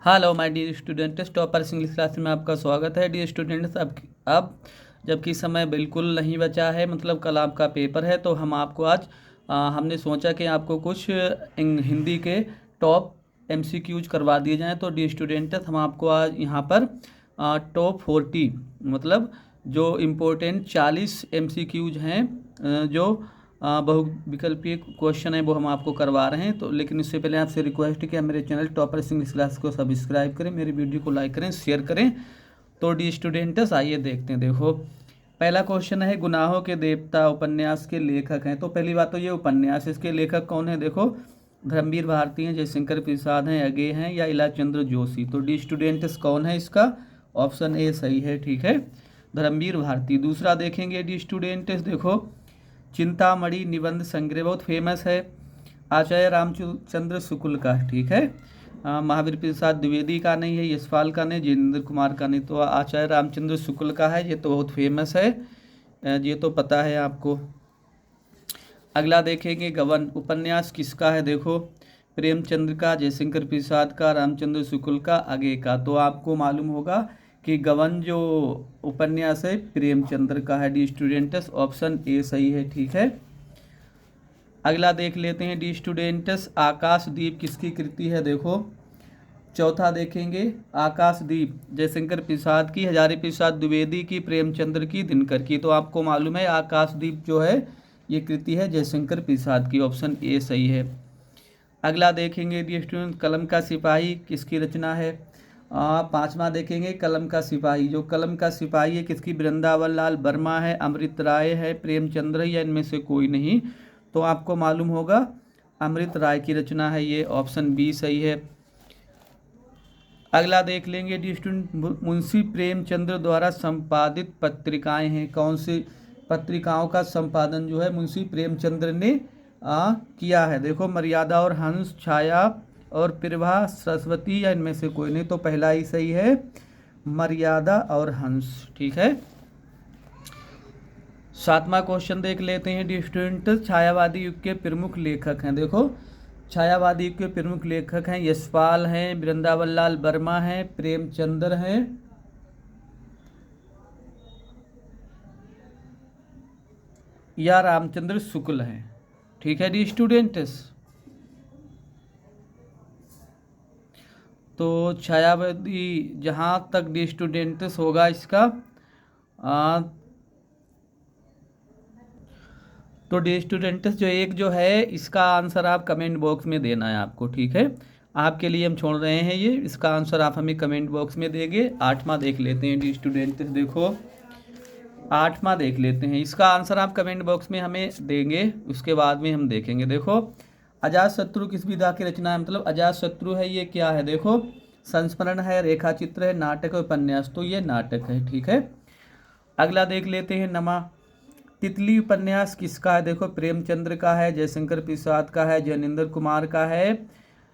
Hello my dear students, toppers English class में आपका स्वागत है। डियर स्टूडेंट्स, अब जबकि समय बिल्कुल नहीं बचा है, मतलब कल आपका पेपर है, तो हम आपको आज हमने सोचा कि आपको कुछ हिंदी के टॉप एमसीक्यूज करवा दिए जाएं। तो डियर स्टूडेंट्स, हम आपको आज यहाँ पर टॉप 40 मतलब जो इम्पोर्टेंट 40 एमसीक्यूज हैं, जो बहुविकल्पीय क्वेश्चन है, वो हम आपको करवा रहे हैं। तो लेकिन इससे पहले आपसे रिक्वेस्ट है कि आप मेरे चैनल टॉपर्स इंग्लिश क्लास को सब्सक्राइब करें, मेरी वीडियो को लाइक करें, शेयर करें। तो डी स्टूडेंट्स, आइए देखते हैं। देखो, पहला क्वेश्चन है, गुनाहों के देवता उपन्यास के लेखक हैं। तो पहली बात तो ये उपन्यास, इसके लेखक कौन है? देखो, धर्मवीर भारती हैं, जयशंकर प्रसाद हैं, अगे हैं, या इलाचंद्र जोशी। तो डी स्टूडेंट्स, कौन है इसका? ऑप्शन ए सही है, ठीक है, धर्मवीर भारती। दूसरा देखेंगे डी स्टूडेंट्स, देखो, चिंतामणि निबंध संग्रह बहुत फेमस है, आचार्य रामचंद्र शुक्ल का, ठीक है। महावीर प्रसाद द्विवेदी का नहीं है, यशपाल का नहीं, जितेंद्र कुमार का नहीं, तो आचार्य रामचंद्र शुक्ल का है। ये तो बहुत फेमस है, ये तो पता है आपको। अगला देखेंगे, गबन उपन्यास किसका है? देखो, प्रेमचंद्र का, जयशंकर प्रसाद का, रामचंद्र शुक्ल का, आगे का। तो आपको मालूम होगा कि गबन जो उपन्यास है प्रेमचंद्र का है। डी स्टूडेंट्स, ऑप्शन ए सही है, ठीक है। अगला देख लेते हैं डी स्टूडेंट्स, आकाशदीप किसकी कृति है? देखो, चौथा देखेंगे, आकाशदीप जयशंकर प्रसाद की, हजारी प्रसाद द्विवेदी की, प्रेमचंद्र की, दिनकर की। तो आपको मालूम है आकाशदीप जो है ये कृति है जयशंकर प्रसाद की, ऑप्शन ए सही है। अगला देखेंगे डी स्टूडेंट, कलम का सिपाही किसकी रचना है? पांचवा देखेंगे, कलम का सिपाही। जो कलम का सिपाही है किसकी? वृंदावन लाल वर्मा है, अमृत राय है, प्रेमचंद्र है, या इनमें से कोई नहीं। तो आपको मालूम होगा अमृत राय की रचना है, ये ऑप्शन बी सही है। अगला देख लेंगे डी स्टूडेंट, मुंशी प्रेमचंद्र द्वारा संपादित पत्रिकाएं हैं। कौन सी पत्रिकाओं का संपादन जो है मुंशी प्रेमचंद्र ने किया है? देखो, मर्यादा और हंस, छाया और प्रभा, सरस्वती, या इनमें से कोई नहीं। तो पहला ही सही है, मर्यादा और हंस, ठीक है। सातवां क्वेश्चन देख लेते हैं डी स्टूडेंट, छायावादी युग के प्रमुख लेखक हैं। देखो, छायावादी युग के प्रमुख लेखक हैं, यशपाल हैं, वृंदावन लाल वर्मा हैं, प्रेमचंद्र हैं, या रामचंद्र शुक्ल हैं, ठीक है डी स्टूडेंट्स। तो छायावादी जहाँ तक डी स्टूडेंट्स होगा इसका तो डी स्टूडेंट्स जो एक जो है इसका आंसर आप कमेंट बॉक्स में देना है आपको, ठीक है। आपके लिए हम छोड़ रहे हैं ये, इसका आंसर आप हमें कमेंट बॉक्स में देंगे। आठवां देख लेते हैं डी स्टूडेंट्स, देखो आठवां देख लेते हैं, इसका आंसर आप कमेंट बॉक्स में हमें देंगे, उसके बाद में हम देखेंगे। देखो, अजातशत्रु किस विधा की रचना है? मतलब अजातशत्रु है, ये क्या है? देखो, संस्मरण है, रेखा चित्र है, नाटक है, उपन्यास। तो ये नाटक है, ठीक है। अगला देख लेते हैं, नमा तितली उपन्यास किसका है? देखो, प्रेमचंद्र का है, जयशंकर प्रसाद का है, जैनेन्द्र कुमार का है,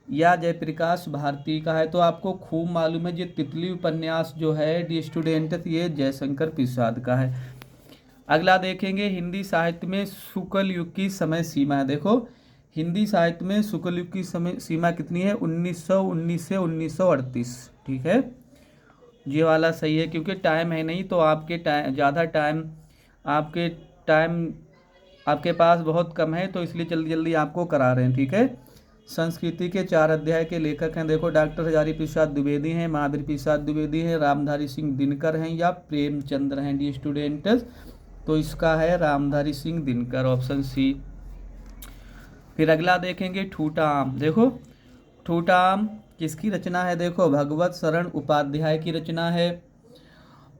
या जयप्रकाश भारती का है। तो आपको खूब मालूम है, ये तितली उपन्यास जो है डी स्टूडेंट ये जयशंकर प्रसाद का है। अगला देखेंगे, हिंदी साहित्य में शुक्ल युग की समय सीमा है। देखो, हिंदी साहित्य में शुक्ल युग की समय सीमा कितनी है? 1919 से 1938, ठीक है। ये वाला सही है, क्योंकि टाइम है नहीं, तो आपके ज़्यादा टाइम आपके पास बहुत कम है, तो इसलिए जल्दी जल्दी आपको करा रहे हैं, ठीक है। संस्कृति के 4 अध्याय के लेखक हैं। देखो, डॉक्टर हजारी प्रसाद द्विवेदी हैं, महावीर प्रसाद द्विवेदी हैं, रामधारी सिंह दिनकर हैं, या प्रेमचंद्र हैं डी स्टूडेंट्स। तो इसका है रामधारी सिंह दिनकर, ऑप्शन सी। फिर अगला देखेंगे, ठूठा आम। देखो, ठूठा आम किसकी रचना है? देखो, भगवत शरण उपाध्याय की रचना है,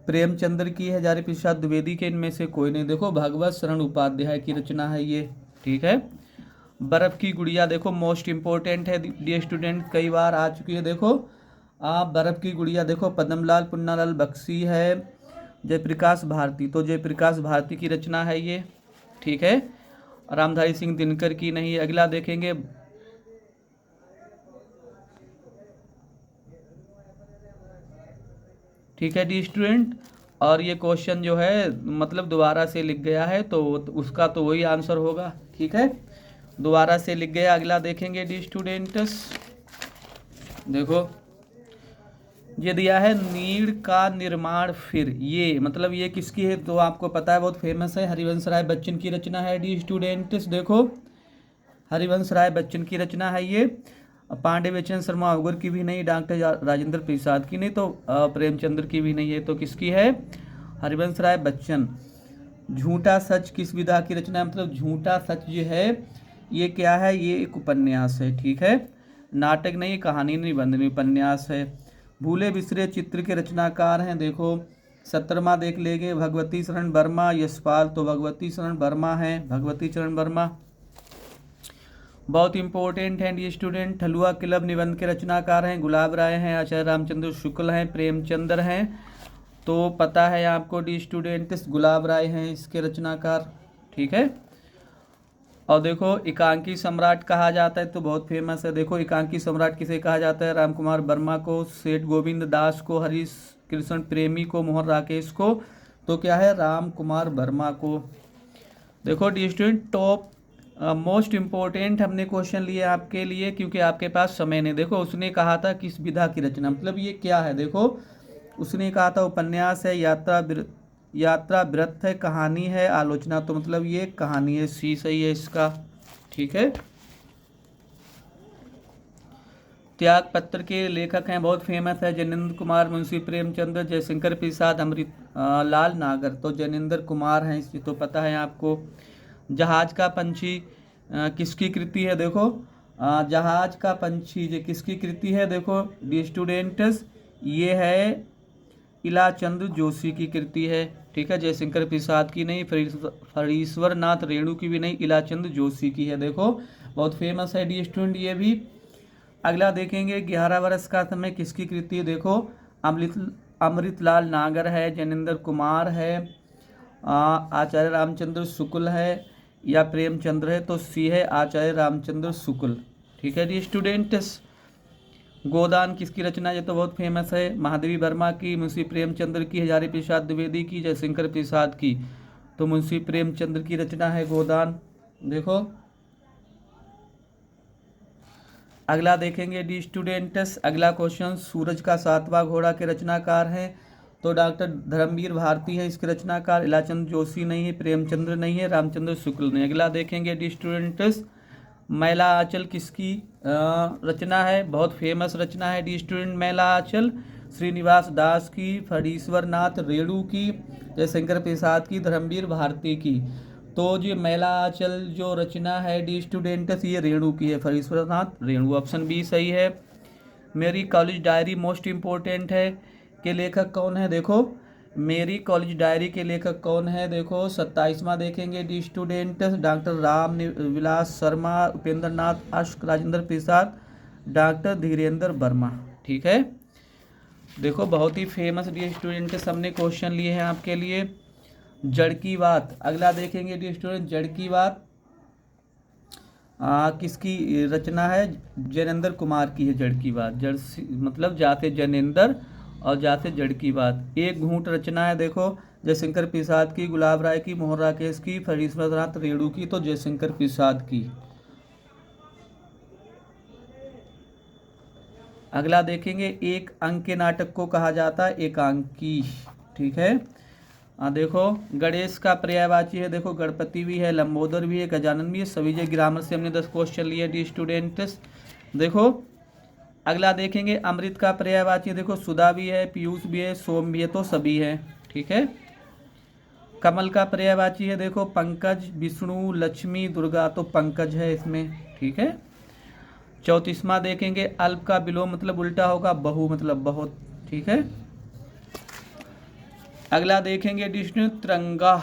प्रेमचंद्र की है, हजारी प्रसाद द्विवेदी के, इनमें से कोई नहीं। देखो, भगवत शरण उपाध्याय की रचना है ये, ठीक है। बर्फ की गुड़िया, देखो मोस्ट इंपॉर्टेंट है डी स्टूडेंट, कई बार आ चुकी है। देखो, बर्फ की गुड़िया, देखो पद्मलाल पुन्नालाल बख्शी है, जयप्रकाश भारती। तो जयप्रकाश भारती की रचना है ये, ठीक है, रामधारी सिंह दिनकर की नहीं है। अगला देखेंगे, ठीक है डी स्टूडेंट। और ये क्वेश्चन जो है मतलब दोबारा से लिख गया है, तो उसका तो वही आंसर होगा, ठीक है, दोबारा से लिख गया। अगला देखेंगे डी स्टूडेंट्स, देखो ये दिया है नीड़ का निर्माण फिर, ये मतलब ये किसकी है तो आपको पता है, बहुत फेमस है, हरिवंश राय बच्चन की रचना है डी स्टूडेंट्स। देखो हरिवंश राय बच्चन की रचना है ये, पांडे बेचन शर्मा अवगर की भी नहीं, डॉक्टर राजेंद्र प्रसाद की नहीं, तो प्रेमचंद्र की भी नहीं है, तो किसकी है, हरिवंश राय बच्चन। झूठा सच किस विधा की रचना है, मतलब झूठा सच जो है ये क्या है, ये एक उपन्यास है, ठीक है, नाटक नहीं, कहानी निबंध नहीं, उपन्यास है। भूले बिसरे चित्र के रचनाकार हैं, देखो 17वां देख लेंगे, भगवती शरण वर्मा, यशपाल, तो भगवती शरण वर्मा है, भगवती शरण वर्मा। बहुत इंपॉर्टेंट हैं डी स्टूडेंट, ठलुआ क्लब निबंध के रचनाकार हैं, गुलाब राय हैं, आचार्य रामचंद्र शुक्ल हैं, प्रेमचंद्र हैं, तो पता है आपको डी स्टूडेंट्स गुलाब राय हैं इसके रचनाकार, ठीक है। और देखो एकांकी सम्राट कहा जाता है, तो बहुत फेमस है, देखो एकांकी सम्राट किसे कहा जाता है, राम कुमार वर्मा को, सेठ गोविंद दास को, हरीश कृष्ण प्रेमी को, मोहन राकेश को, तो क्या है, राम कुमार वर्मा को। देखो dear student top most important हमने क्वेश्चन लिए आपके लिए, क्योंकि आपके पास समय नहीं। देखो उसने कहा था किस विधा की रचना, मतलब ये क्या है, देखो उसने कहा था उपन्यास है, यात्रा वृत्त है, कहानी है, आलोचना, तो मतलब ये कहानी है, सी सही है इसका, ठीक है। त्याग पत्र के लेखक हैं, बहुत फेमस है, जैनेन्द्र कुमार, मुंशी प्रेमचंद्र, जयशंकर प्रसाद, अमृत लाल नागर, तो जैनेन्द्र कुमार हैं इसकी, तो पता है आपको। जहाज का पंछी किसकी कृति है, देखो जहाज का पंछी जो किसकी कृति है, देखो डी स्टूडेंट्स ये है इलाचंद्र जोशी की कृति है, ठीक है, जयशंकर प्रसाद की नहीं, फरीश्वर नाथ रेणु की भी नहीं, इलाचंद्र जोशी की है, देखो बहुत फेमस है डी स्टूडेंट ये भी। अगला देखेंगे 11 वर्ष का समय किसकी कृति है, देखो अमृतलाल नागर है, जैनेन्द्र कुमार है, आचार्य रामचंद्र शुक्ल है, या प्रेमचंद्र है, तो सी है आचार्य रामचंद्र शुक्ल, ठीक है डी स्टूडेंट्स। गोदान किसकी रचना, ये तो बहुत फेमस है, महादेवी वर्मा की, मुंशी प्रेमचंद्र की, हजारी प्रसाद द्विवेदी की, जयशंकर प्रसाद की, तो मुंशी प्रेमचंद्र की रचना है गोदान। देखो अगला देखेंगे डी स्टूडेंट्स, अगला क्वेश्चन, सूरज का 7वां घोड़ा के रचनाकार हैं, तो डॉक्टर धर्मवीर भारती है इसके रचनाकार, इलाचंद्र जोशी नहीं है, प्रेमचंद्र नहीं है, रामचंद्र शुक्ल नहीं। अगला देखेंगे डी स्टूडेंट्स, मैला आंचल किसकी रचना है, बहुत फेमस रचना है डी स्टूडेंट मैला आंचल, श्रीनिवास दास की, फरीश्वर नाथ रेणु की, जयशंकर प्रसाद की, धर्मवीर भारती की, तो जो मैला आंचल जो रचना है डी स्टूडेंट्स ये रेणु की है, फरीश्वर नाथ रेणु, ऑप्शन बी सही है। मेरी कॉलेज डायरी मोस्ट इम्पोर्टेंट है के लेखक कौन है, देखो मेरी कॉलेज डायरी के लेखक कौन है, देखो 27वां देखेंगे D students, doctor Ram Vilas Sharma, Upendra Nath अश्क, राजेंद्र प्रसाद, डॉक्टर धीरेन्द्र वर्मा, ठीक है। देखो बहुत ही फेमस डी स्टूडेंट्स हमने क्वेश्चन लिए हैं आपके लिए। जड़ की बात अगला देखेंगे डी स्टूडेंट, जड़ की बात किसकी रचना है, जैनेन्द्र कुमार की है जड़ की बात, जड़ मतलब जाते जैनेन्द्र और जाते जड़ की बात। एक घूंट रचना है, देखो जयशंकर प्रसाद की, गुलाब राय की, मोहन राकेश की, फरीश्वर नाथ रेणु की, तो जयशंकर प्रसाद की। अगला देखेंगे एक अंक के नाटक को कहा जाता है एकांकी, ठीक है। देखो गणेश का पर्यायवाची है, देखो गणपति भी है, लंबोदर भी है, गजानन भी है, सभी जगह ग्रामर से हमने 10 क्वेश्चन लिए डी स्टूडेंट्स। देखो अगला देखेंगे अमृत का पर्यायवाची, देखो सुधा भी है, पीयूष भी है, सोम भी है, तो सभी है, ठीक है। कमल का पर्यायवाची है, देखो पंकज, विष्णु, लक्ष्मी, दुर्गा, तो पंकज है इसमें, ठीक है। 34वां देखेंगे अल्प का विलोम मतलब उल्टा होगा बहु मतलब बहुत, ठीक है। अगला देखेंगे डिक्शनरी तिरंगा,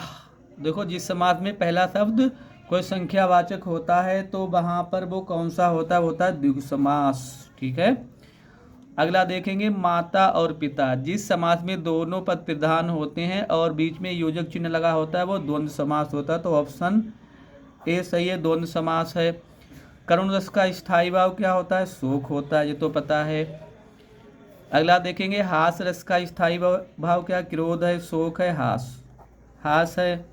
देखो जिस समास में पहला शब्द कोई संख्यावाचक होता है तो वहाँ पर वो कौन सा होता है, वो होता है द्विगु समास, ठीक है। अगला देखेंगे माता और पिता, जिस समास में दोनों पद प्रधान होते हैं और बीच में योजक चिन्ह लगा होता है वो द्वंद्व समास होता है, तो ऑप्शन ए सही है, द्वंद्व समास है। करुण रस का स्थायी भाव क्या होता है, शोक होता है, ये तो पता है। अगला देखेंगे हास रस का स्थायी भाव क्या, क्रोध है, शोक है, हास है।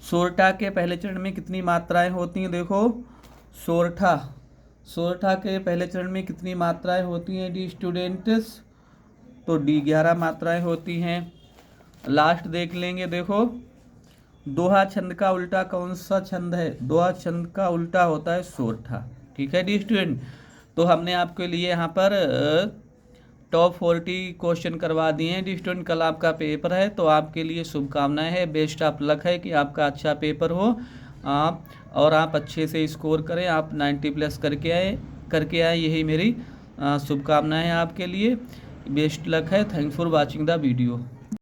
सोरठा के पहले चरण में कितनी मात्राएं होती हैं, देखो सोरठा के पहले चरण में कितनी मात्राएं होती हैं डी स्टूडेंट्स, तो डी 11 मात्राएं होती हैं। लास्ट देख लेंगे, देखो दोहा छंद का उल्टा कौन सा छंद है? दोहा छंद का उल्टा होता है सोरठा। ठीक है डी स्टूडेंट, तो हमने आपके लिए यहाँ पर टॉप 40 क्वेश्चन करवा दिए हैं डी स्टूडेंट। कल आपका पेपर है, तो आपके लिए शुभकामनाएं है, बेस्ट ऑफ लक है कि आपका अच्छा पेपर हो आप, और आप अच्छे से स्कोर करें, आप 90+ करके आए, यही मेरी शुभकामनाएं हैं आपके लिए। बेस्ट लक है। Thanks for watching the video.